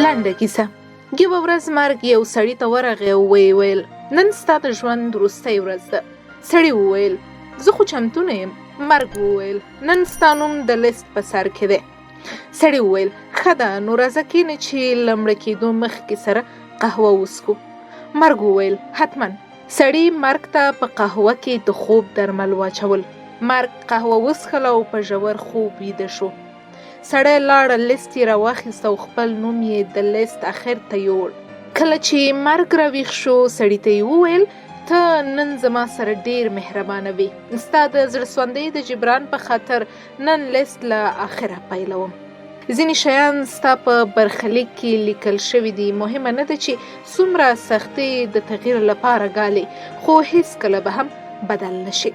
لنډه کیسه. یوه ورځ مرګ یو سړي ته ورغی او ویې ویل نن ستا د ژوند وروستۍ ورځ ده. سړي وویل زه خو چمتو نه یم. مرګ وویل نن ستا نوم د لیست په سر کې دی. سړي وویل ښه ده نو راځه کښېنه چې له مړه کېدو مخکې سره قهوه وڅښو. مرګ وویل حتما. سړي مرګ ته په قهوه کې د خوب درمل واچول. مرګ قهوه وڅښله او په ژور خوب ویده شو. سړی لاړه لیست یې راواخیست او خپل نوم یې د لیست اخر ته یوړ. کله چې مرګ راویښ شو سړي ته یې وویل ته نن زما سره ډېر مهربانه وې. ستا د زړه سوندۍ د جبران په خاطر نن لیست له آخره پیلوم. ځینې شیان ستا په برخلیک کې لیکل شوي دي. مهمه نه ده چې څومره سختۍ د تغییر لپاره ګالې خو هیڅکله به هم بدل نشي.